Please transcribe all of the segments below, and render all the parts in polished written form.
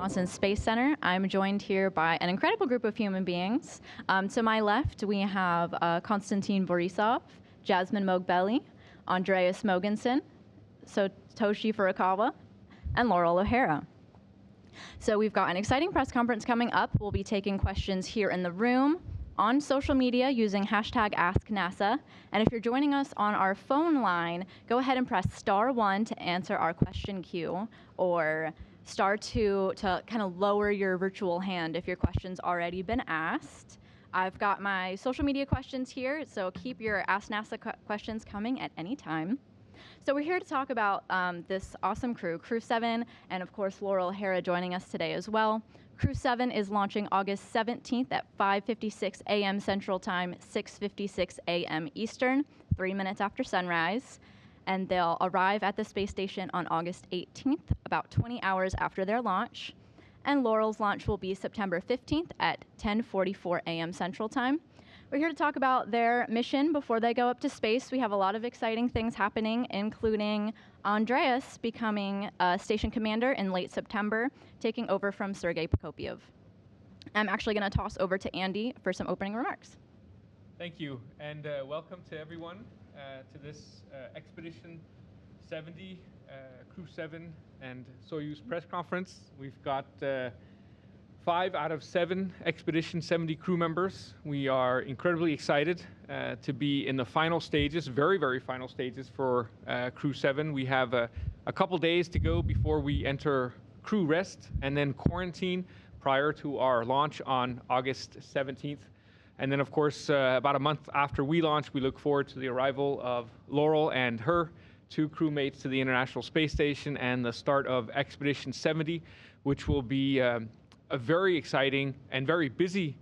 Johnson Space Center. I'm joined here by an incredible group of human beings. To my left, we have Konstantin Borisov, Jasmin Moghbeli, Andreas Mogensen, Satoshi Furukawa, and Laurel O'Hara. So we've got an exciting press conference coming up. We'll be taking questions here in the room, on social media using hashtag AskNASA. And if you're joining us on our phone line, go ahead and press *1 to answer our question queue, or *2 to kind of lower your virtual hand if your question's already been asked. I've got my social media questions here, so keep your Ask NASA questions coming at any time. So we're here to talk about this awesome crew, Crew-7, and of course Laurel O'Hara joining us today as well. Crew-7 is launching August 17th at 5:56 a.m. Central Time, 6:56 a.m. Eastern, 3 minutes after sunrise. And they'll arrive at the space station on August 18th, about 20 hours after their launch. And Laurel's launch will be September 15th at 10:44 a.m. Central Time. We're here to talk about their mission before they go up to space. We have a lot of exciting things happening, including Andreas becoming a station commander in late September, taking over from Sergei Prokopyev. I'm actually going to toss over to Andy for some opening remarks. Thank you, and welcome to everyone to this Expedition 70, Crew-7 and Soyuz press conference. We've got 5 out of 7 Expedition 70 crew members. We are incredibly excited to be in the final stages, very, very final stages for Crew-7. We have a couple days to go before we enter crew rest and then quarantine prior to our launch on August 17th. And then, of course, about a month after we launch, we look forward to the arrival of Laurel and her 2 crewmates to the International Space Station and the start of Expedition 70, which will be a very exciting and very busy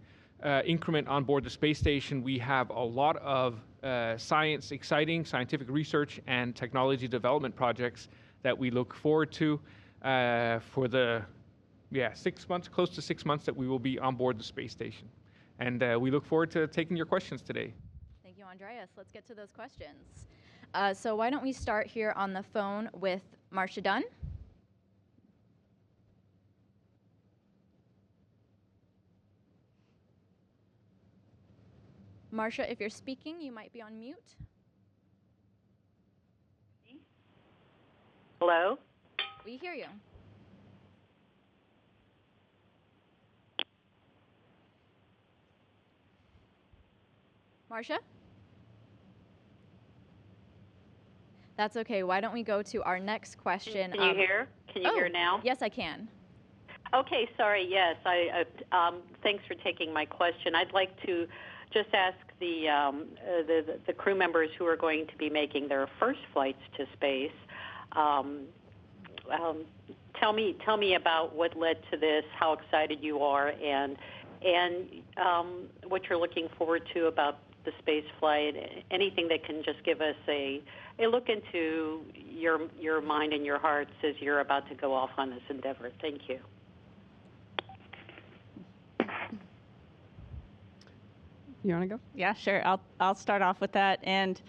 increment on board the space station. We have a lot of exciting scientific research and technology development projects that we look forward to for the 6 months, close to 6 months that we will be on board the space station. And we look forward to taking your questions today. Thank you, Andreas. Let's get to those questions. So why don't we start here on the phone with Marcia Dunn. Marcia, if you're speaking, you might be on mute. Hello? We hear you. Marcia? That's okay. Why don't we go to our next question? Can you hear? Can you hear now? Yes, I can. Okay, sorry. Yes, thanks for taking my question. I'd like to just ask the crew members who are going to be making their first flights to space. Tell me about what led to this, how excited you are, and what you're looking forward to about the space flight. Anything that can just give us a look into your mind and your hearts as you're about to go off on this endeavor. Thank you. You want to go? Yeah, sure. I'll start off with that and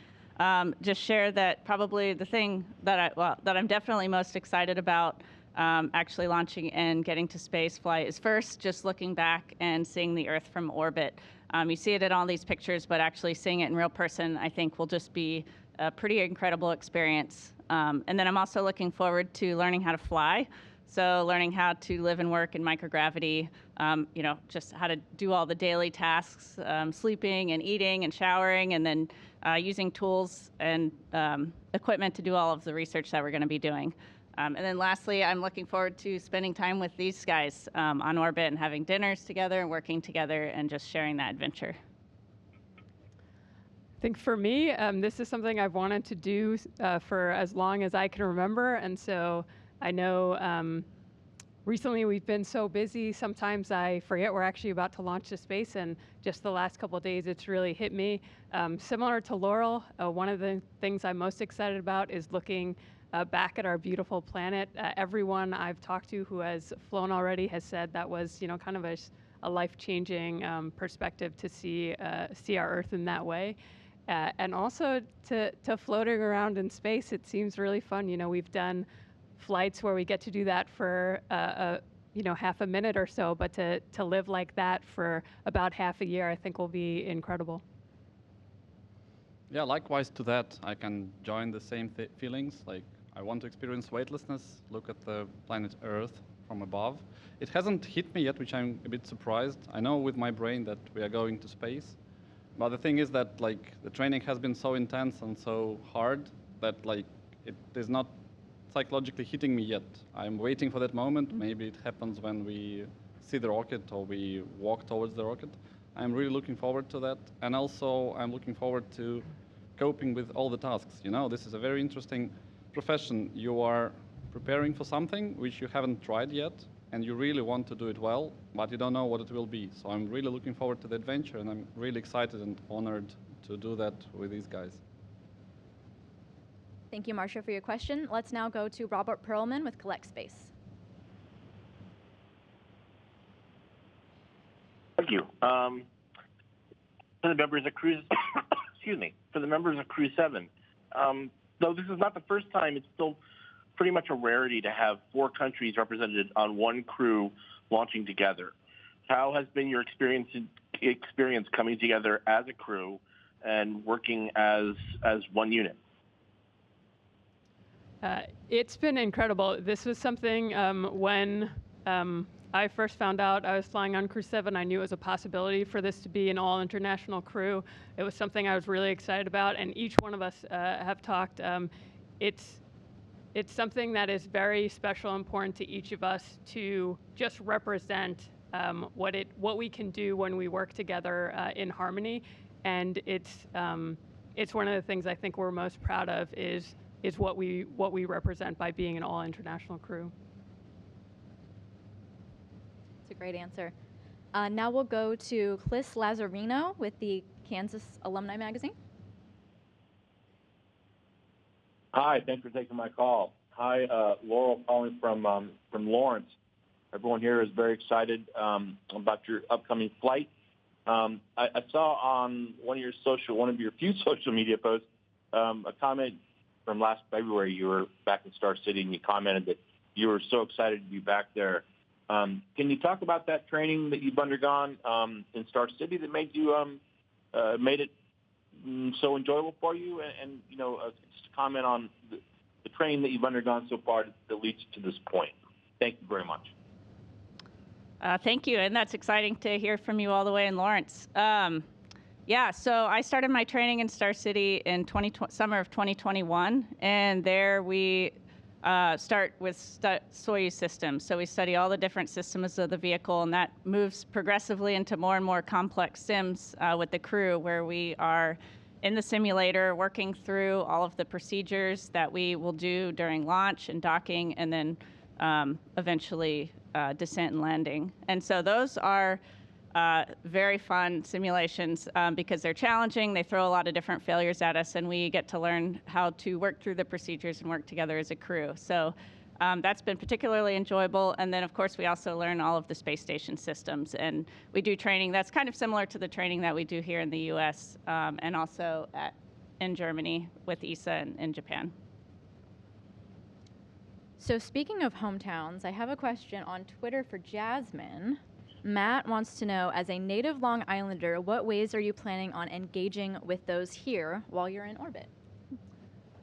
just share that probably the thing that I'm definitely most excited about actually launching and getting to space flight is first just looking back and seeing the Earth from orbit. You see it in all these pictures, but actually seeing it in real person, I think, will just be a pretty incredible experience. And then I'm also looking forward to learning how to fly. So learning how to live and work in microgravity, just how to do all the daily tasks, sleeping and eating and showering, and then using tools and equipment to do all of the research that we're going to be doing. And then lastly, I'm looking forward to spending time with these guys on orbit and having dinners together and working together and just sharing that adventure. I think for me, this is something I've wanted to do for as long as I can remember. And so I know recently we've been so busy, sometimes I forget we're actually about to launch to space. And just the last couple of days, it's really hit me. Similar to Laurel, one of the things I'm most excited about is looking back at our beautiful planet. Everyone I've talked to who has flown already has said that was, kind of a life-changing perspective to see our Earth in that way. And also to floating around in space, it seems really fun. We've done flights where we get to do that for half a minute or so, but to live like that for about half a year, I think will be incredible. Yeah, likewise to that, I can join the same feelings. Like, I want to experience weightlessness, look at the planet Earth from above. It hasn't hit me yet, which I'm a bit surprised. I know with my brain that we are going to space, but the thing is that like the training has been so intense and so hard that like it is not psychologically hitting me yet. I'm waiting for that moment. Maybe it happens when we see the rocket or we walk towards the rocket. I'm really looking forward to that. And also I'm looking forward to coping with all the tasks. This is a very interesting profession. You are preparing for something which you haven't tried yet, and you really want to do it well, but you don't know what it will be. So I'm really looking forward to the adventure, and I'm really excited and honored to do that with these guys. Thank you, Marcia, for your question. Let's now go to Robert Perlman with Collect Space. Thank you. For the members of Crew, excuse me, for the members of Crew-7, though this is not the first time, it's still pretty much a rarity to have 4 countries represented on one crew launching together. How has been your experience coming together as a crew and working as one unit? It's been incredible. This was something when I first found out I was flying on Crew-7, I knew it was a possibility for this to be an all-international crew. It was something I was really excited about, and each one of us have talked. It's something that is very special and important to each of us to just represent what we can do when we work together in harmony. And it's one of the things I think we're most proud of is what we represent by being an all-international crew. It's a great answer. Now we'll go to Clis Lazzarino with the Kansas Alumni Magazine. Hi, thanks for taking my call. Hi, Laurel calling from Lawrence. Everyone here is very excited about your upcoming flight. I saw on one of your few social media posts a comment from last February. You were back in Star City, and you commented that you were so excited to be back there. Can you talk about that training that you've undergone in Star City that made it so enjoyable for you, and just comment on the training that you've undergone so far that leads you to this point. Thank you very much. Thank you, and that's exciting to hear from you all the way in Lawrence. So I started my training in Star City in summer of 2021, and there we start with Soyuz systems. So we study all the different systems of the vehicle, and that moves progressively into more and more complex sims with the crew, where we are in the simulator working through all of the procedures that we will do during launch and docking, and then eventually descent and landing. And so those are very fun simulations because they're challenging. They throw a lot of different failures at us, and we get to learn how to work through the procedures and work together as a crew. So that's been particularly enjoyable. And then, of course, we also learn all of the space station systems. And we do training that's kind of similar to the training that we do here in the U.S. And also in Germany with ESA and in Japan. So speaking of hometowns, I have a question on Twitter for Jasmin. Matt wants to know, as a native Long Islander, what ways are you planning on engaging with those here while you're in orbit?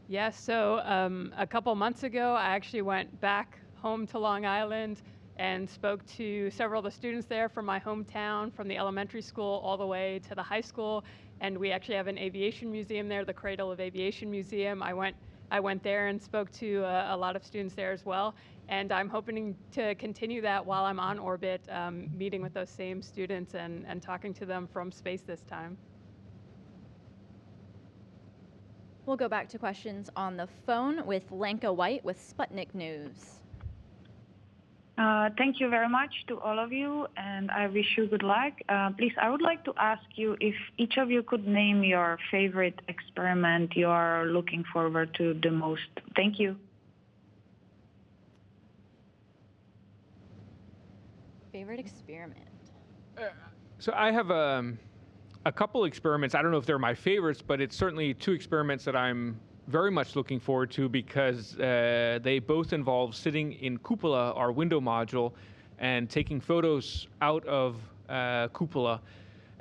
Yes, so a couple months ago, I actually went back home to Long Island and spoke to several of the students there from my hometown, from the elementary school all the way to the high school. And we actually have an aviation museum there, the Cradle of Aviation Museum. I went there and spoke to a lot of students there as well. And I'm hoping to continue that while I'm on orbit, meeting with those same students and talking to them from space this time. We'll go back to questions on the phone with Lenka White with Sputnik News. Thank you very much to all of you, and I wish you good luck. Please, I would like to ask you if each of you could name your favorite experiment you are looking forward to the most. Thank you. Favorite experiment? So I have a couple experiments. I don't know if they're my favorites, but it's certainly 2 experiments that I'm very much looking forward to because they both involve sitting in Cupola, our window module, and taking photos out of cupola.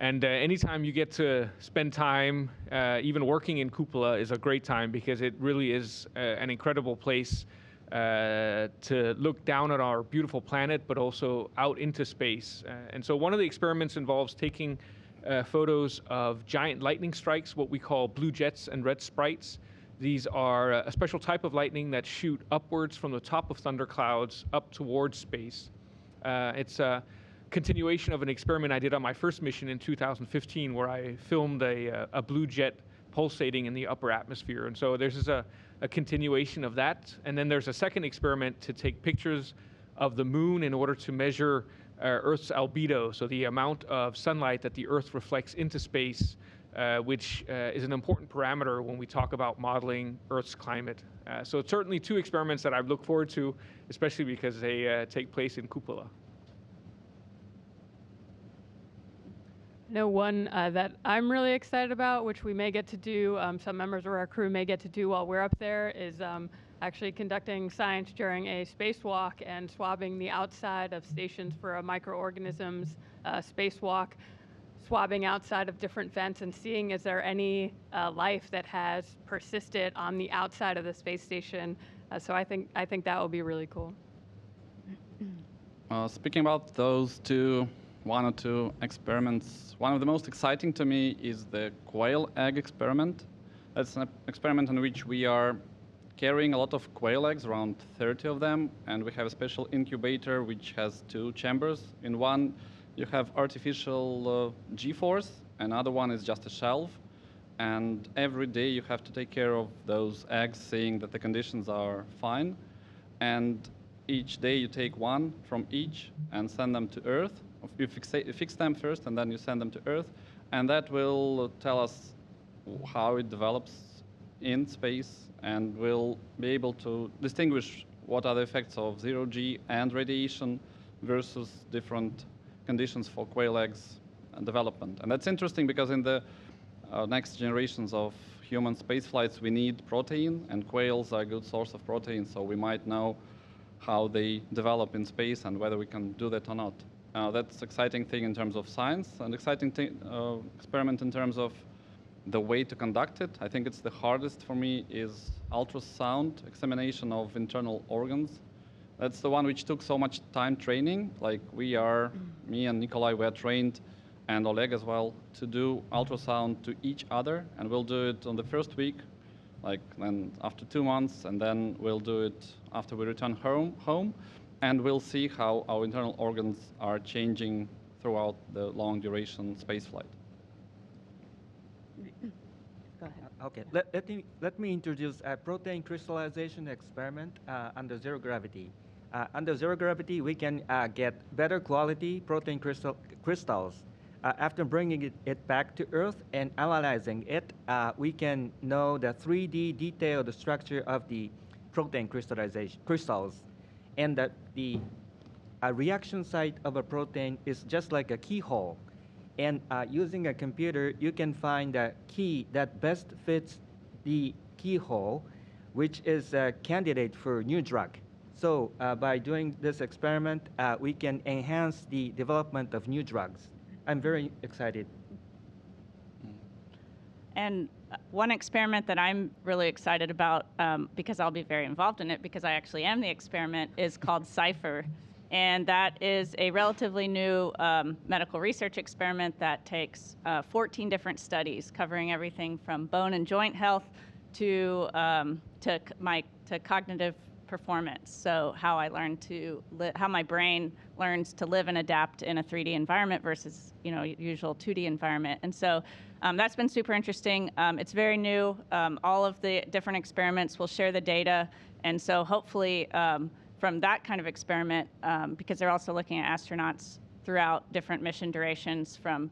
And anytime you get to spend time, even working in cupola is a great time, because it really is an incredible place to look down at our beautiful planet, but also out into space. And so one of the experiments involves taking photos of giant lightning strikes, what we call blue jets and red sprites. These are a special type of lightning that shoot upwards from the top of thunderclouds up towards space. It's a continuation of an experiment I did on my first mission in 2015, where I filmed a blue jet pulsating in the upper atmosphere. And so there's a continuation of that. And then there's a second experiment to take pictures of the moon in order to measure Earth's albedo, so the amount of sunlight that the Earth reflects into space, which is an important parameter when we talk about modeling Earth's climate. So it's certainly two experiments that I look forward to, especially because they take place in cupola. No, one that I'm really excited about, which we may get to do, some members of our crew may get to do while we're up there, is actually conducting science during a spacewalk and swabbing the outside of stations for microorganisms spacewalk, swabbing outside of different vents and seeing is there any life that has persisted on the outside of the space station. So I think that will be really cool. Speaking about those one or two experiments, one of the most exciting to me is the quail egg experiment. That's an experiment in which we are carrying a lot of quail eggs, around 30 of them, and we have a special incubator which has two chambers. In one, you have artificial G-force, another one is just a shelf, and every day you have to take care of those eggs, seeing that the conditions are fine, and each day you take one from each and send them to Earth. You fix them first, and then you send them to Earth, and that will tell us how it develops in space, and we'll be able to distinguish what are the effects of zero-G and radiation versus different conditions for quail eggs and development. And that's interesting because in the next generations of human space flights, we need protein, and quails are a good source of protein, so we might know how they develop in space and whether we can do that or not. That's an exciting thing in terms of science, and exciting experiment in terms of the way to conduct it. I think it's the hardest for me is ultrasound examination of internal organs. That's the one which took so much time training. Like me and Nikolai were trained, and Oleg as well, to do ultrasound to each other, and we'll do it on the first week, then after 2 months, and then we'll do it after we return home. And we'll see how our internal organs are changing throughout the long duration space flight. Go ahead. Okay, let me introduce a protein crystallization experiment under zero gravity. Under zero gravity, we can get better quality protein crystals. After bringing it back to Earth and analyzing it, we can know the 3D detailed structure of the protein crystals. And that the reaction site of a protein is just like a keyhole. And using a computer, you can find a key that best fits the keyhole, which is a candidate for new drug. So by doing this experiment, we can enhance the development of new drugs. I'm very excited. And one experiment that I'm really excited about, because I'll be very involved in it, because I actually am the experiment, is called CIPHER. And that is a relatively new medical research experiment that takes 14 different studies covering everything from bone and joint health to cognitive performance. So how I learn to how my brain learns to live and adapt in a 3D environment versus usual 2D environment. And so that's been super interesting. It's very new. All of the different experiments will share the data, and so hopefully from that kind of experiment, because they're also looking at astronauts throughout different mission durations from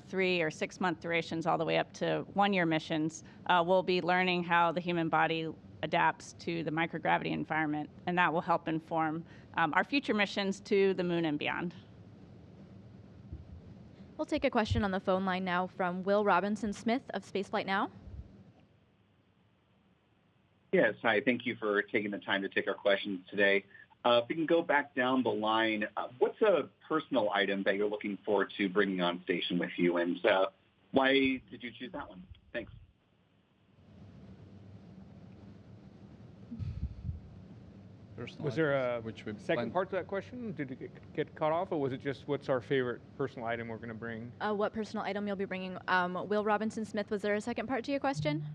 3 or 6 month durations all the way up to 1-year missions, we'll be learning how the human body adapts to the microgravity environment, and that will help inform our future missions to the moon and beyond. We'll take a question on the phone line now from Will Robinson-Smith of Spaceflight Now. Yes, hi. Thank you for taking the time to take our questions today. If we can go back down the line, what's a personal item that you're looking forward to bringing on station with you, and why did you choose that one? Thanks. Personal Was there a items, which we second plan- part to that question? Did it get cut off, or was it just what's our favorite personal item we're going to bring? What personal item you'll be bringing? Will Robinson Smith, was there a second part to your question?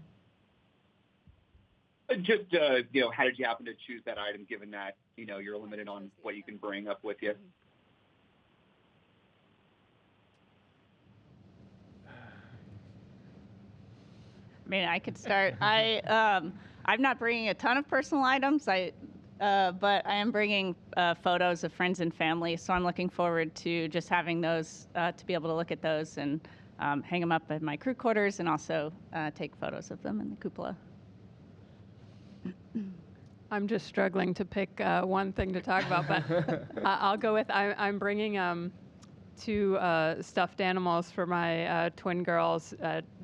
Just, how did you happen to choose that item, given that, you're limited on what you can bring up with you? I mean, I could start. I'm not bringing a ton of personal items. But I am bringing photos of friends and family. So I'm looking forward to just having those to be able to look at those and hang them up at my crew quarters and also take photos of them in the cupola. I'm just struggling to pick one thing to talk about, but I'll go with I'm bringing 2 stuffed animals for my twin girls,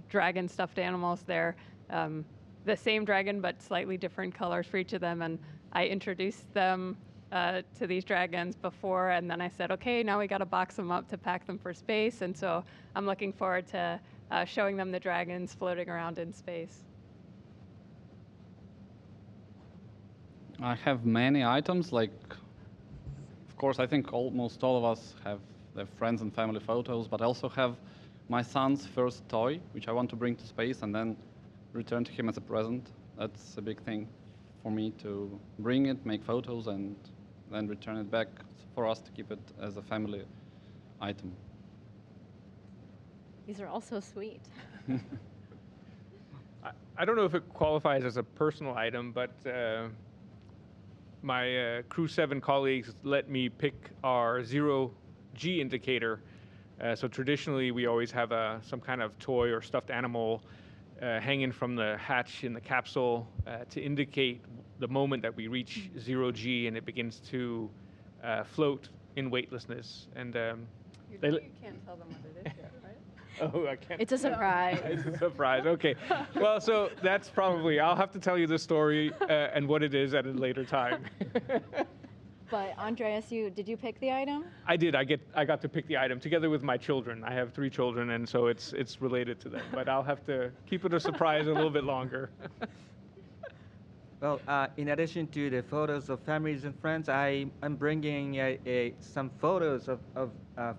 dragon stuffed animals. They're the same dragon, but slightly different colors for each of them. And I introduced them to these dragons before, and then I said, okay, now we got to box them up to pack them for space. And so I'm looking forward to showing them the dragons floating around in space. I have many items, of course, I think almost all of us have their friends and family photos, but I also have my son's first toy, which I want to bring to space and then return to him as a present. That's a big thing for me, to bring it, make photos, and then return it back for us to keep it as a family item. These are all so sweet. I don't know if it qualifies as a personal item, but my Crew-7 colleagues let me pick our zero-G indicator. So traditionally, we always have some kind of toy or stuffed animal hanging from the hatch in the capsule to indicate the moment that we reach zero-G and it begins to float in weightlessness. And You can't tell them what it is yet, right? Oh, I can't. It's a surprise. It's a surprise. Okay. Well, so that's probably, I'll have to tell you the story and what it is at a later time. But Andreas, did you pick the item? I did. I got to pick the item together with my children. I have 3 children, and so it's related to them. But I'll have to keep it a surprise a little bit longer. Well, in addition to the photos of families and friends, I'm bringing some photos of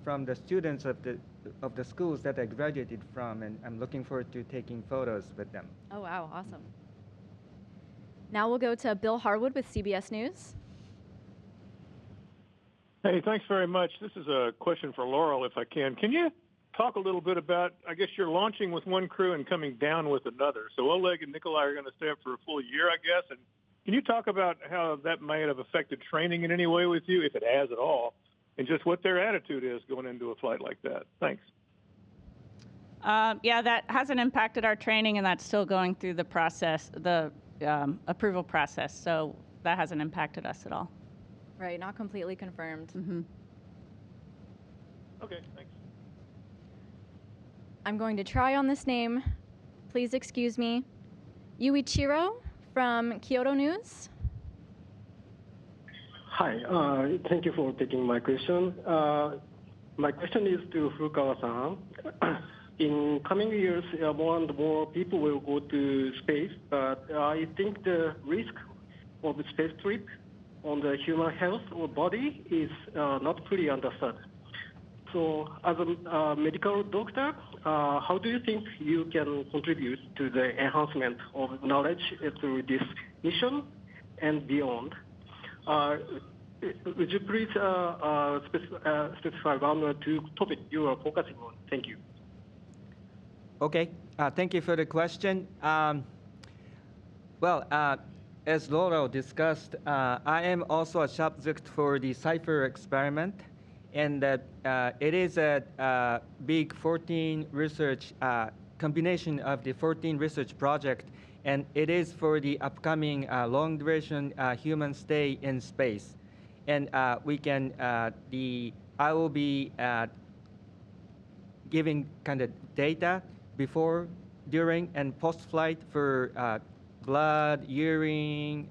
from the students of the schools that I graduated from, and I'm looking forward to taking photos with them. Oh, wow. Awesome. Now we'll go to Bill Harwood with CBS News. Hey, thanks very much. This is a question for Laurel, if I can. Can you talk a little bit about, I guess you're launching with one crew and coming down with another. So Oleg and Nikolai are going to stay up for a full year, I guess. And can you talk about how that might have affected training in any way with you, if it has at all, and just what their attitude is going into a flight like that? Thanks. Yeah, that hasn't impacted our training, and that's still going through the process, the approval process. So that hasn't impacted us at all. Right, not completely confirmed. Mm-hmm. Okay, thanks. I'm going to try on this name. Please excuse me. Yuichiro from Kyoto News. Hi, thank you for taking my question. My question is to Furukawa-san. In coming years, more and more people will go to space, but I think the risk of the space trip on the human health or body is not fully understood. So as a medical doctor, how do you think you can contribute to the enhancement of knowledge through this mission and beyond? Would you please specify 1 or 2 topics you are focusing on? Thank you. Okay, thank you for the question. As Laurel discussed, I am also a subject for the Cypher experiment, and it is a big 14 research combination of the 14 research project, and it is for the upcoming long duration human stay in space. And I will be giving kind of data before, during, and post-flight for blood, urine,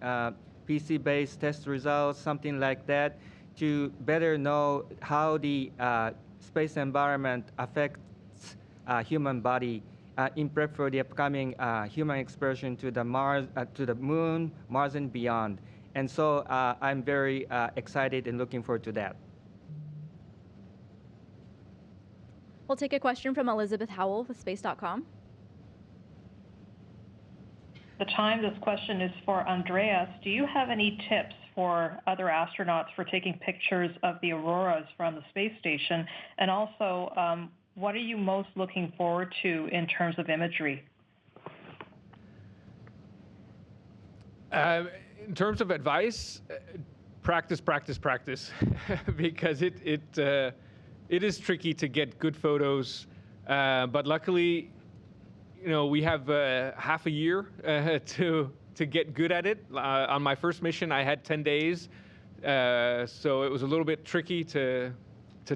PC-based test results, something like that, to better know how the space environment affects human body in prep for the upcoming human excursion to the moon, Mars and beyond. And so I'm very excited and looking forward to that. We'll take a question from Elizabeth Howell with space.com. The time, this question is for Andreas. Do you have any tips for other astronauts for taking pictures of the auroras from the space station? And also, what are you most looking forward to in terms of imagery? In terms of advice, practice, practice, practice, because it is tricky to get good photos. But luckily, we have half a year to get good at it. On my first mission, I had 10 days, so it was a little bit tricky to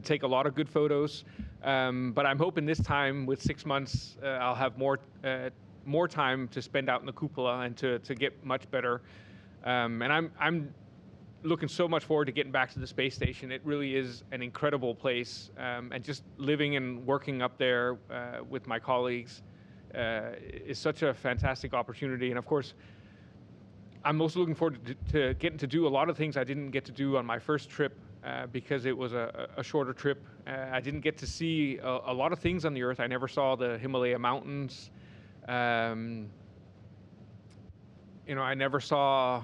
take a lot of good photos. But I'm hoping this time, with 6 months, I'll have more time to spend out in the cupola and to get much better. And I'm looking so much forward to getting back to the space station. It really is an incredible place, and just living and working up there with my colleagues is such a fantastic opportunity. And of course, I'm most looking forward to getting to do a lot of things I didn't get to do on my first trip because it was a shorter trip. I didn't get to see a lot of things on the Earth. I never saw the Himalaya mountains. I never saw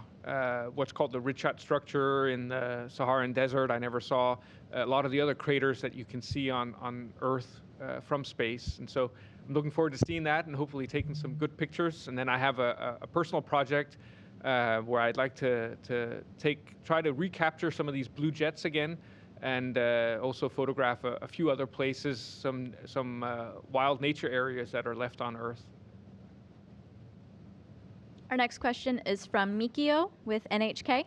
what's called the Richat structure in the Saharan desert. I never saw a lot of the other craters that you can see on Earth from space. And so I'm looking forward to seeing that and hopefully taking some good pictures. And then I have a personal project where I'd like to try to recapture some of these blue jets again, and also photograph a few other places, some wild nature areas that are left on Earth. Our next question is from Mikio with NHK.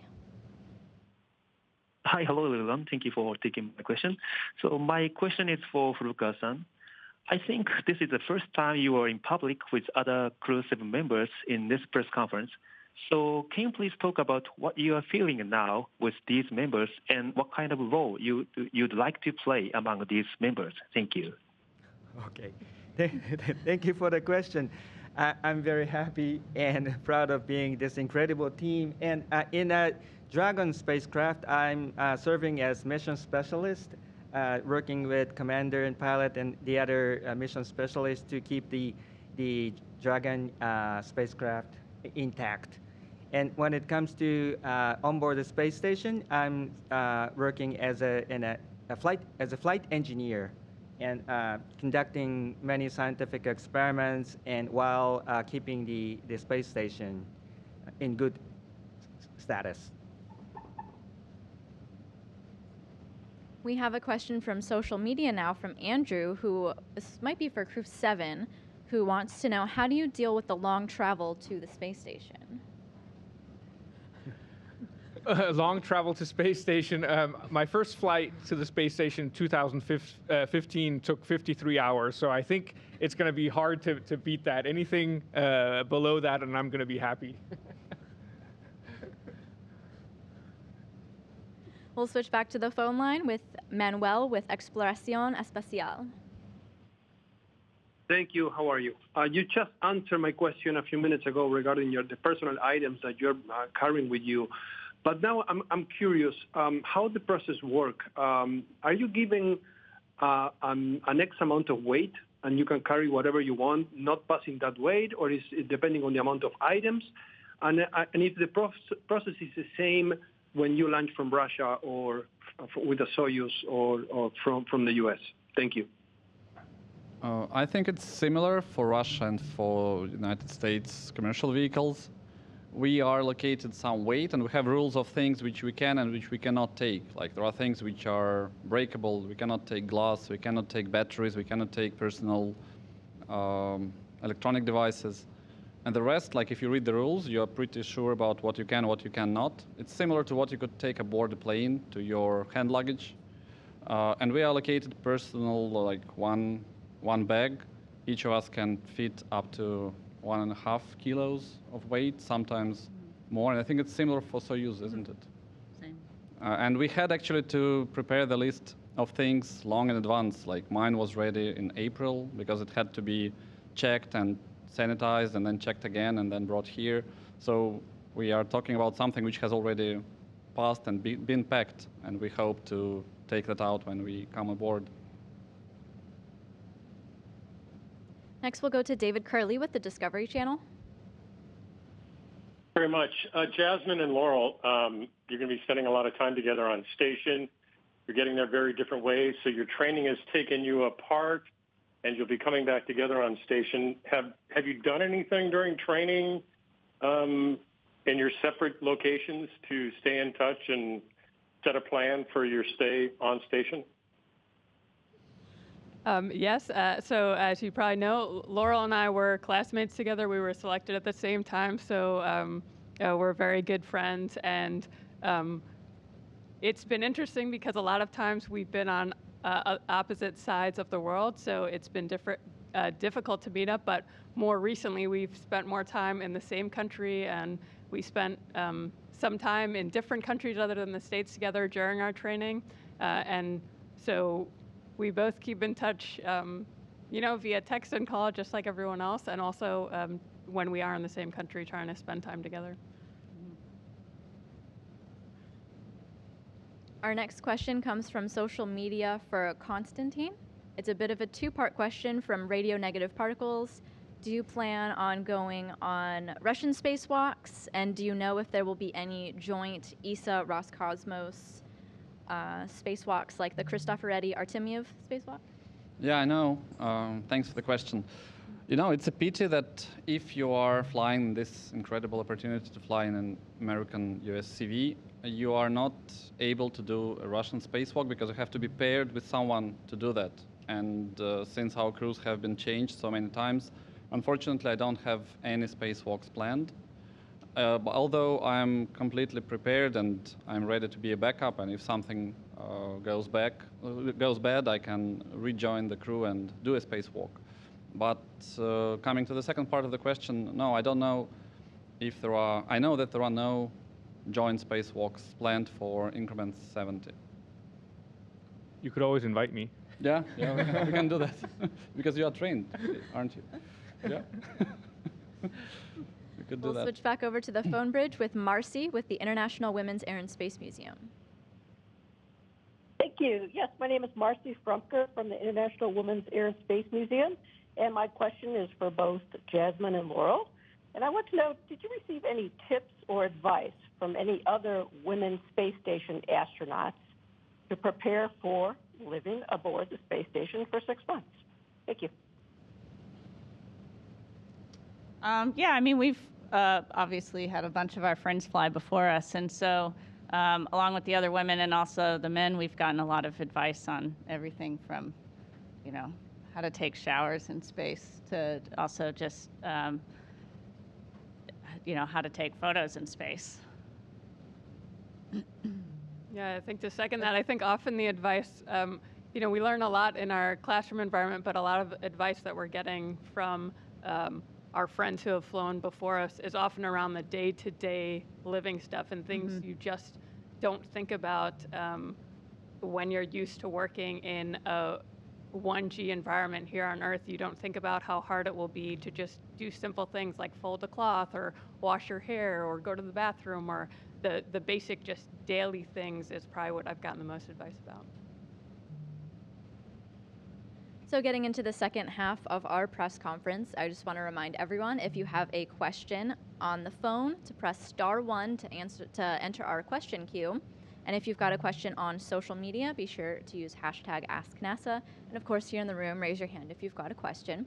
Hi, hello everyone. Thank you for taking my question. So my question is for Furukawa-san. I think this is the first time you are in public with other Crew-7 members in this press conference. So can you please talk about what you are feeling now with these members and what kind of role you'd like to play among these members? Thank you. Okay. Thank you for the question. I'm very happy and proud of being this incredible team. And in a Dragon spacecraft, I'm serving as mission specialist, working with commander and pilot and the other mission specialists to keep the Dragon spacecraft intact. And when it comes to onboard the space station, I'm working as a flight engineer and conducting many scientific experiments and while keeping the space station in good status. We have a question from social media now from Andrew, who this might be for Crew-7, who wants to know, how do you deal with the long travel to the space station? Long travel to space station. My first flight to the space station in 2015 took 53 hours, so I think it's going to be hard to beat that. Anything below that, and I'm going to be happy. We'll switch back to the phone line with Manuel with Exploración Espacial. Thank you. How are you? You just answered my question a few minutes ago regarding the personal items that you're carrying with you. But now I'm curious how the process works. Are you giving an X amount of weight and you can carry whatever you want, not passing that weight, or is it depending on the amount of items? And if the process is the same when you launch from Russia or with a Soyuz or from the US? Thank you. I think it's similar for Russia and for United States commercial vehicles. We are allocated some weight, and we have rules of things which we can and which we cannot take. Like there are things which are breakable. We cannot take glass. We cannot take batteries. We cannot take personal electronic devices. And the rest, like if you read the rules, you are pretty sure about what you can, what you cannot. It's similar to what you could take aboard the plane to your hand luggage. And we allocated personal, like one bag. Each of us can fit up to 1.5 kilos of weight, sometimes more, and I think it's similar for Soyuz, isn't it? Same. And we had actually to prepare the list of things long in advance. Like mine was ready in April because it had to be checked and sanitized and then checked again and then brought here. So we are talking about something which has already passed and been packed, and we hope to take that out when we come aboard. Next, we'll go to David Curley with the Discovery Channel. Very much. Jasmin and Laurel, you're going to be spending a lot of time together on station. You're getting there very different ways, so your training has taken you apart, and you'll be coming back together on station. Have you done anything during training in your separate locations to stay in touch and set a plan for your stay on station? Yes. So as you probably know, Laurel and I were classmates together. We were selected at the same time, so we're very good friends. And it's been interesting because a lot of times we've been on opposite sides of the world, so it's been difficult to meet up. But more recently, we've spent more time in the same country, and we spent some time in different countries other than the States together during our training. And so we both keep in touch, via text and call, just like everyone else, and also when we are in the same country, trying to spend time together. Our next question comes from social media for Konstantin. It's a bit of a two-part question from Radio Negative Particles. Do you plan on going on Russian spacewalks? And do you know if there will be any joint ESA-Roscosmos spacewalks like the Cristoforetti-Artemyev spacewalk? Yeah, I know. Thanks for the question. You know, it's a pity that if you are flying this incredible opportunity to fly in an American USCV, you are not able to do a Russian spacewalk because you have to be paired with someone to do that. And since our crews have been changed so many times, unfortunately, I don't have any spacewalks planned. But although I'm completely prepared and I'm ready to be a backup, and if something goes bad, I can rejoin the crew and do a spacewalk. But coming to the second part of the question, no, I don't know if there are. I know that there are no joint spacewalks planned for increment 70. You could always invite me. Yeah, we can do that because you are trained, aren't you? Yeah. We could do We'll that. switch back over to the phone bridge with Marcy with the International Women's Air and Space Museum. Thank you. Yes, my name is Marcy Frumker from the International Women's Air and Space Museum, and my question is for both Jasmin and Laurel. And I want to know, did you receive any tips or advice from any other women space station astronauts to prepare for living aboard the space station for 6 months? Thank you. Yeah, I mean, we've obviously had a bunch of our friends fly before us, and so along with the other women and also the men, we've gotten a lot of advice on everything from, how to take showers in space to also just, how to take photos in space. Yeah, I think to second that, I think often the advice, we learn a lot in our classroom environment, but a lot of advice that we're getting from our friends who have flown before us is often around the day-to-day living stuff and things you just don't think about when you're used to working in a 1G environment here on Earth. You don't think about how hard it will be to just do simple things like fold a cloth or wash your hair or go to the bathroom, or the basic just daily things is probably what I've gotten the most advice about. So getting into the second half of our press conference, I just want to remind everyone, if you have a question on the phone, to press *1 to enter our question queue. And if you've got a question on social media, be sure to use #AskNASA. And of course, here in the room, raise your hand if you've got a question.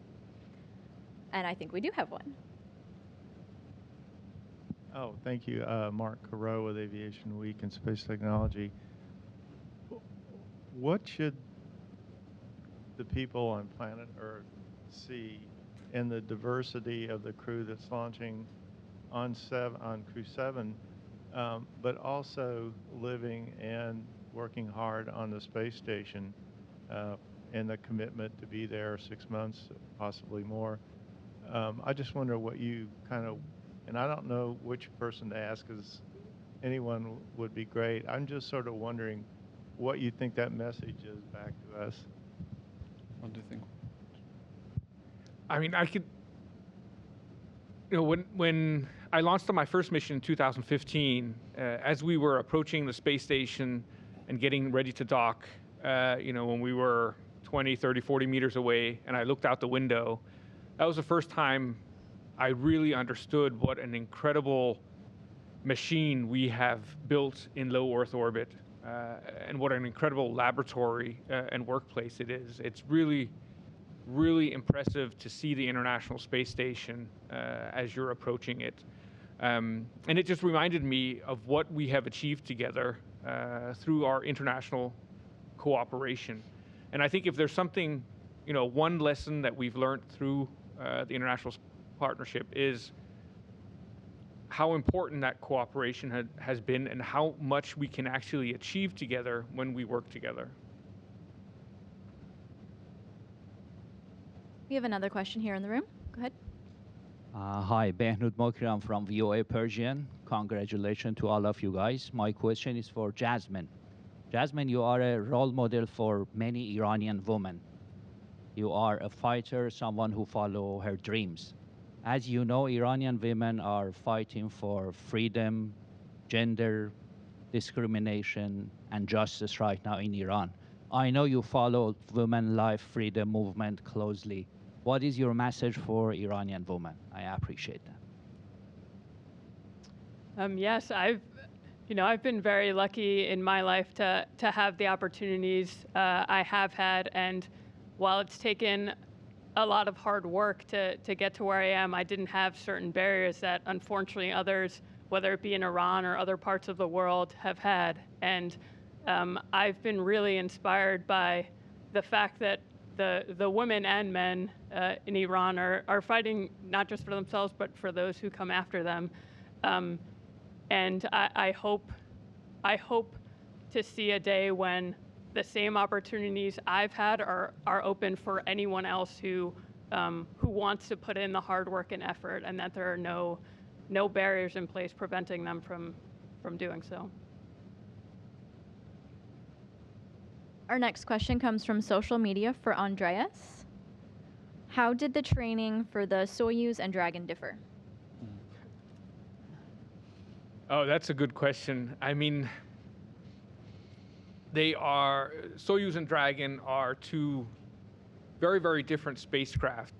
And I think we do have one. Oh, thank you. Mark Carreau with Aviation Week and Space Technology. What should the people on planet Earth see in the diversity of the crew that's launching on Crew-7, but also living and working hard on the space station and the commitment to be there 6 months, possibly more? I just wonder what you kind of And I don't know which person to ask, because anyone would be great. I'm just sort of wondering what you think that message is back to us. What do you think? I mean, I could, when I launched on my first mission in 2015, as we were approaching the space station and getting ready to dock, when we were 20, 30, 40 meters away, and I looked out the window, that was the first time I really understood what an incredible machine we have built in low Earth orbit, and what an incredible laboratory and workplace it is. It's really, really impressive to see the International Space Station as you're approaching it. And it just reminded me of what we have achieved together through our international cooperation. And I think if there's something, one lesson that we've learned through the international partnership is how important that cooperation has been, and how much we can actually achieve together when we work together. We have another question here in the room. Go ahead. Hi, Behnud Mokram from VOA Persian. Congratulations to all of you guys. My question is for Jasmin. Jasmin, you are a role model for many Iranian women. You are a fighter, someone who follows her dreams. As you know, Iranian women are fighting for freedom, gender discrimination, and justice right now in Iran. I know you follow women life freedom movement closely. What is your message for Iranian women? I appreciate that. Yes, I've been very lucky in my life to have the opportunities I have had, and while it's taken a lot of hard work to get to where I am, I didn't have certain barriers that unfortunately others, whether it be in Iran or other parts of the world, have had. And I've been really inspired by the fact that the women and men in Iran are fighting not just for themselves, but for those who come after them. And I hope to see a day when the same opportunities I've had are open for anyone else who wants to put in the hard work and effort, and that there are no barriers in place preventing them from doing so. Our next question comes from social media for Andreas. How did the training for the Soyuz and Dragon differ? Oh, that's a good question. I mean, Soyuz and Dragon are two very, very different spacecraft,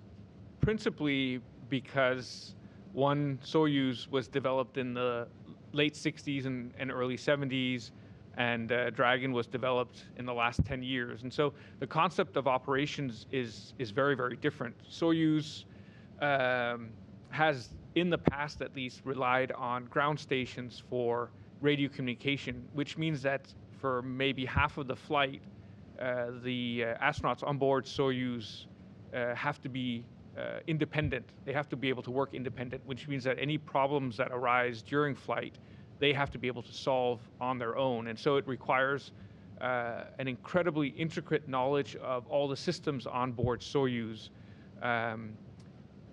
principally because one, Soyuz, was developed in the late 60s and early 70s, and Dragon was developed in the last 10 years. And so the concept of operations is very, very different. Soyuz has, in the past at least, relied on ground stations for radio communication, which means that for maybe half of the flight, the astronauts on board Soyuz have to be independent. They have to be able to work independent, which means that any problems that arise during flight, they have to be able to solve on their own. And so it requires an incredibly intricate knowledge of all the systems on board Soyuz.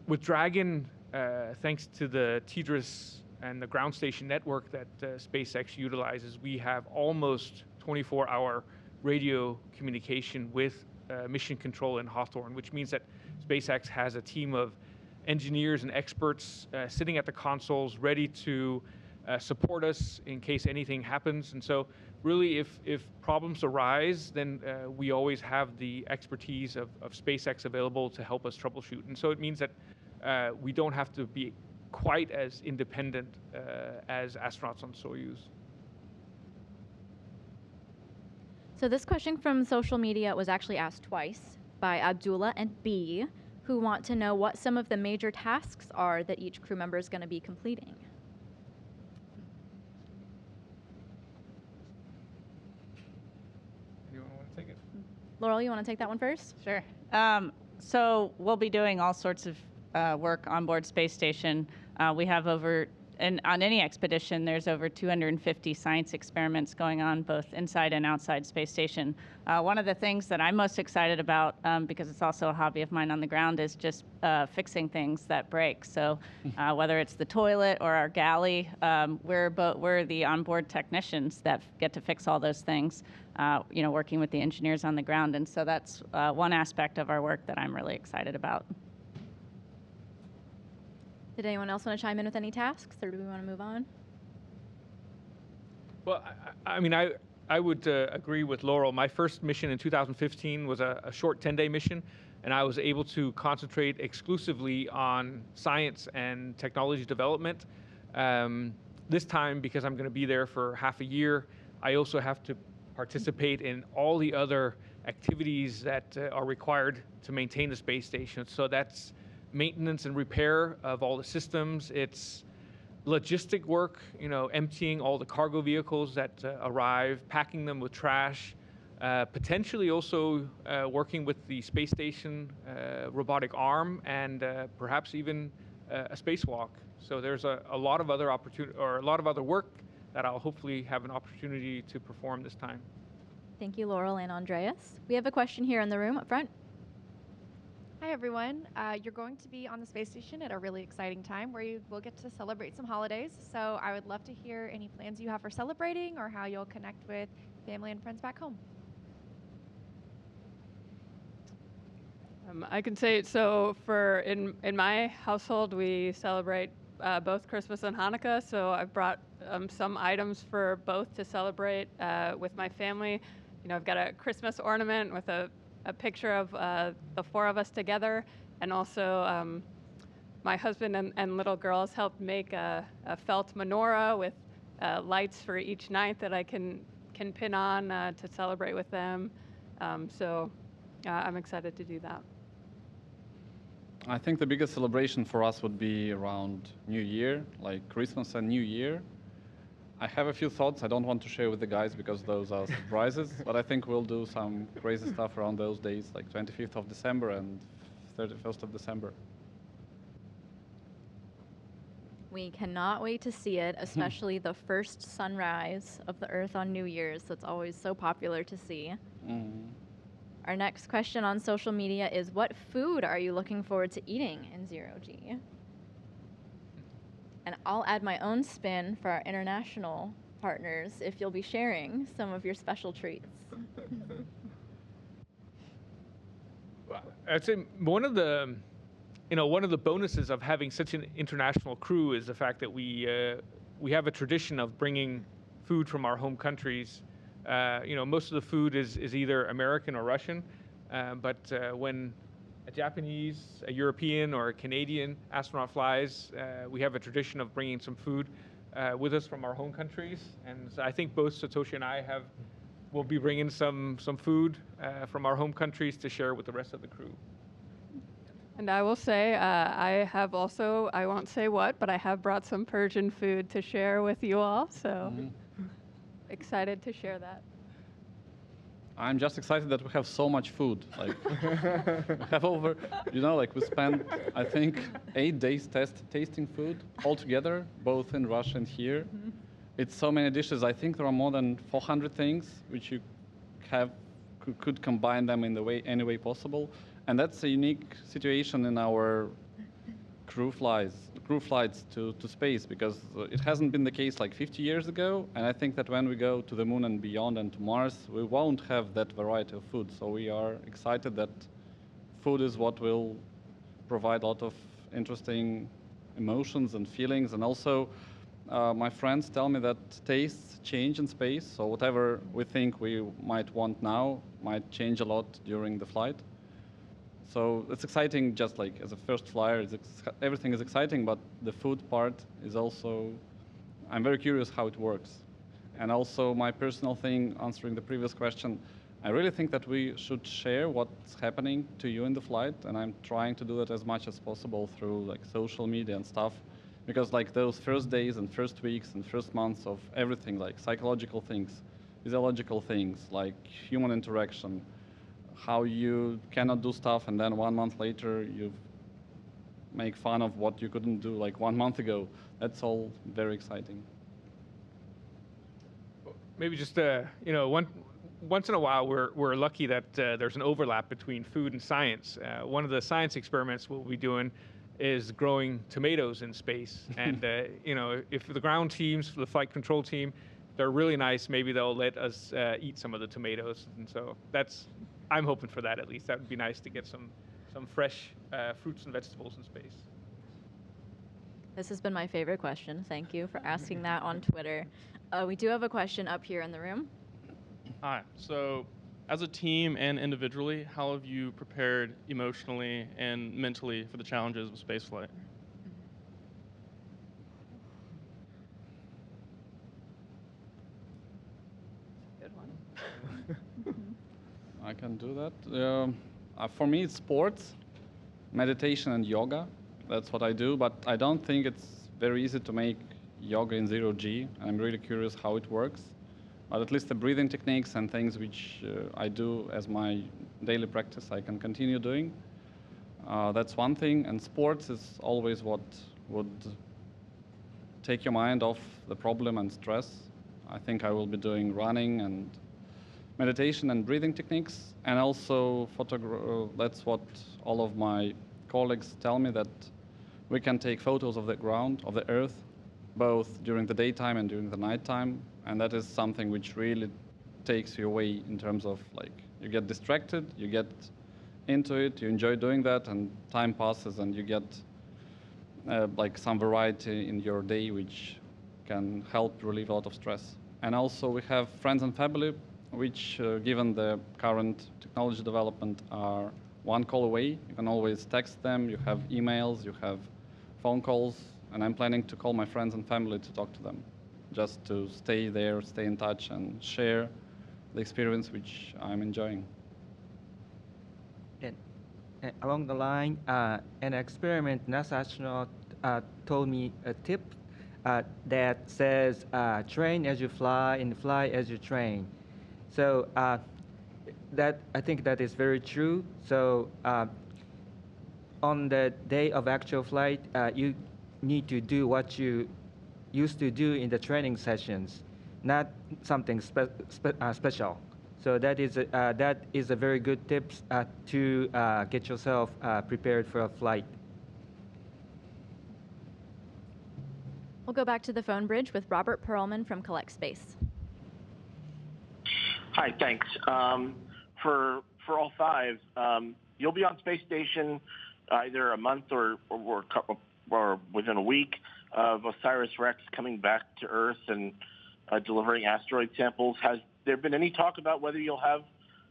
With Dragon, thanks to the TDRS and the ground station network that SpaceX utilizes, we have almost 24-hour radio communication with mission control in Hawthorne, which means that SpaceX has a team of engineers and experts sitting at the consoles ready to support us in case anything happens. And so really, if problems arise, then we always have the expertise of SpaceX available to help us troubleshoot. And so it means that we don't have to be quite as independent as astronauts on Soyuz. So this question from social media was actually asked twice by Abdullah and B, who want to know what some of the major tasks are that each crew member is going to be completing. Anyone want to take it? Laurel, you want to take that one first? Sure. So we'll be doing all sorts of work on board Space Station. We have over and on any expedition, there's over 250 science experiments going on both inside and outside Space Station. One of the things that I'm most excited about, because it's also a hobby of mine on the ground, is just fixing things that break. So whether it's the toilet or our galley, we're the onboard technicians that get to fix all those things, working with the engineers on the ground. And so that's one aspect of our work that I'm really excited about. Did anyone else want to chime in with any tasks, or do we want to move on? Well, I would agree with Laurel. My first mission in 2015 was a short 10-day mission, and I was able to concentrate exclusively on science and technology development. This time, because I'm going to be there for half a year, I also have to participate in all the other activities that are required to maintain the space station. So that's maintenance and repair of all the systems. It's logistic work, emptying all the cargo vehicles that arrive, packing them with trash, potentially also working with the space station robotic arm, and perhaps even a spacewalk. So there's a lot of other opportunity, or a lot of other work that I'll hopefully have an opportunity to perform this time. Thank you, Laurel and Andreas. We have a question here in the room up front. Hi, everyone. You're going to be on the space station at a really exciting time where you will get to celebrate some holidays. So I would love to hear any plans you have for celebrating or how you'll connect with family and friends back home. I can say, so in my household, we celebrate both Christmas and Hanukkah. So I've brought some items for both to celebrate with my family. I've got a Christmas ornament with a picture of the four of us together, and also my husband and little girls helped make a felt menorah with lights for each night that I can pin on to celebrate with them. So I'm excited to do that. I think the biggest celebration for us would be around New Year, like Christmas and New Year. I have a few thoughts I don't want to share with the guys because those are surprises, but I think we'll do some crazy stuff around those days, like 25th of December and 31st of December. We cannot wait to see it, especially the first sunrise of the Earth on New Year's. That's always so popular to see. Mm-hmm. Our next question on social media is, what food are you looking forward to eating in Zero-G? And I'll add my own spin for our international partners if you'll be sharing some of your special treats. I'd say one of the bonuses of having such an international crew is the fact that we have a tradition of bringing food from our home countries. Most of the food is either American or Russian, but when a Japanese, a European, or a Canadian astronaut flies, we have a tradition of bringing some food with us from our home countries. And so I think both Satoshi and I will be bringing some food from our home countries to share with the rest of the crew. And I will say, I have also, I won't say what, but I have brought some Persian food to share with you all. So excited to share that. I'm just excited that we have so much food. Like, we have over, we spent, I think, 8 days tasting food altogether, both in Russia and here. Mm-hmm. It's so many dishes. I think there are more than 400 things which you could combine them in any way possible. And that's a unique situation in our crew flights to space, because it hasn't been the case like 50 years ago. And I think that when we go to the moon and beyond and to Mars, we won't have that variety of food. So we are excited that food is what will provide a lot of interesting emotions and feelings. And also, my friends tell me that tastes change in space. So whatever we think we might want now might change a lot during the flight. So it's exciting, just like as a first flyer, everything is exciting, but the food part is also, I'm very curious how it works. And also my personal thing, answering the previous question, I really think that we should share what's happening to you in the flight, and I'm trying to do that as much as possible through like social media and stuff, because like those first days and first weeks and first months of everything, like psychological things, physiological things, like human interaction, how you cannot do stuff and then 1 month later you've make fun of what you couldn't do like 1 month ago. That's all very exciting. Maybe just once in a while we're lucky that there's an overlap between food and science. One of the science experiments we'll be doing is growing tomatoes in space, and if the ground teams, the flight control team, they're really nice, maybe they'll let us eat some of the tomatoes, and so I'm hoping for that at least. That would be nice to get some fresh fruits and vegetables in space. This has been my favorite question. Thank you for asking that on Twitter. We do have a question up here in the room. Hi. So, as a team and individually, how have you prepared emotionally and mentally for the challenges of spaceflight? Good one. I can do that. For me, it's sports, meditation, and yoga. That's what I do, but I don't think it's very easy to make yoga in 0G. I'm really curious how it works. But at least the breathing techniques and things which I do as my daily practice, I can continue doing. That's one thing. And sports is always what would take your mind off the problem and stress. I think I will be doing running and meditation and breathing techniques. And also that's what all of my colleagues tell me, that we can take photos of the ground, of the Earth, both during the daytime and during the nighttime. And that is something which really takes you away in terms of, like, you get distracted, you get into it, you enjoy doing that, and time passes and you get like some variety in your day which can help relieve a lot of stress. And also we have friends and family which, given the current technology development, are one call away. You can always text them, you have emails, you have phone calls, and I'm planning to call my friends and family to talk to them, just to stay there, stay in touch, and share the experience which I'm enjoying. And along the line, an experiment NASA astronaut told me a tip that says, train as you fly and fly as you train. So that I think that is very true. So on the day of actual flight, you need to do what you used to do in the training sessions, not something special. So that is a very good tip to get yourself prepared for a flight. We'll go back to the phone bridge with Robert Perlman from Collect Space. Hi, thanks. For all five, you'll be on space station either a month or within a week of OSIRIS-REx coming back to Earth and delivering asteroid samples. Has there been any talk about whether you'll have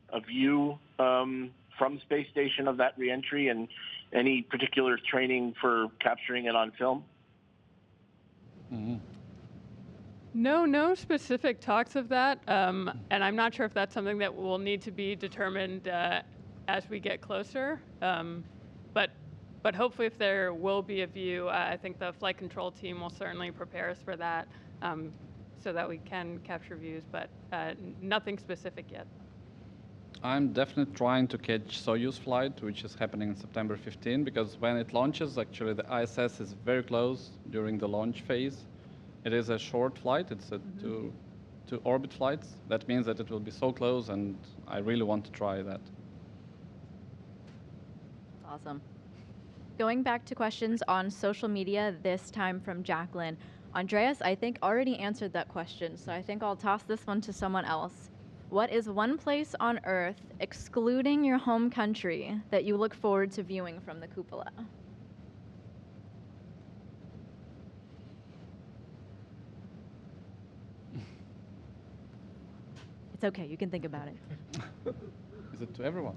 a view from the space station of that reentry and any particular training for capturing it on film? Mm-hmm. No specific talks of that, and I'm not sure if that's something that will need to be determined as we get closer. But hopefully, if there will be a view, I think the flight control team will certainly prepare us for that, so that we can capture views. But nothing specific yet. I'm definitely trying to catch Soyuz flight, which is happening on September 15, because when it launches, actually the ISS is very close during the launch phase. It is a short flight. It's a two orbit flights. That means that it will be so close, and I really want to try that. Awesome. Going back to questions on social media, this time from Jacqueline. Andreas, I think, already answered that question, so I think I'll toss this one to someone else. What is one place on Earth, excluding your home country, that you look forward to viewing from the cupola? It's okay, you can think about it. Is it to everyone?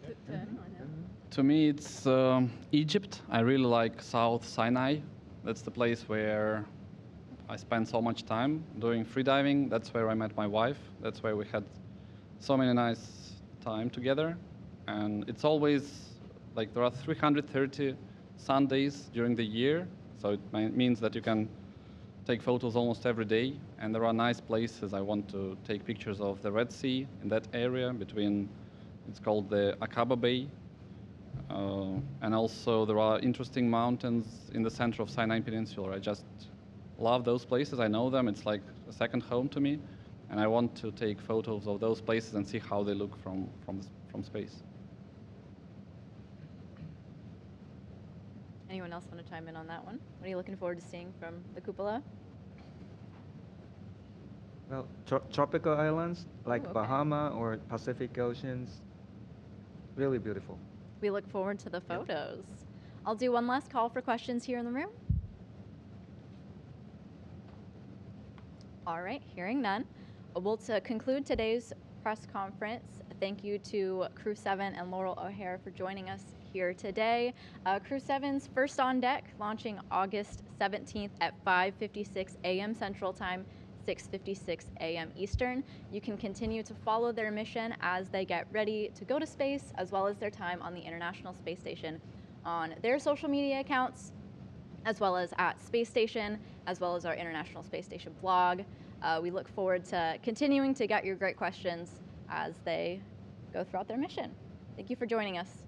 To anyone, yeah. To me, it's Egypt. I really like South Sinai. That's the place where I spent so much time doing freediving. That's where I met my wife. That's where we had so many nice time together. And it's always, like, there are 330 Sundays during the year. So it means that you can take photos almost every day. And there are nice places. I want to take pictures of the Red Sea in that area between, it's called the Aqaba Bay. And also there are interesting mountains in the center of Sinai Peninsula. I just love those places. I know them. It's like a second home to me. And I want to take photos of those places and see how they look from space. Anyone else want to chime in on that one? What are you looking forward to seeing from the cupola? Well, tropical islands like Ooh, okay. Bahama or Pacific Oceans, really beautiful. We look forward to the photos. I'll do one last call for questions here in the room. All right, hearing none. Well, to conclude today's press conference, thank you to Crew-7 and Laurel O'Hare for joining us here today. Crew-7's first on deck, launching August 17th at 5:56 a.m. Central Time, 6:56 a.m. Eastern. You can continue to follow their mission as they get ready to go to space, as well as their time on the International Space Station on their social media accounts, as well as at Space Station, as well as our International Space Station blog. We look forward to continuing to get your great questions as they go throughout their mission. Thank you for joining us.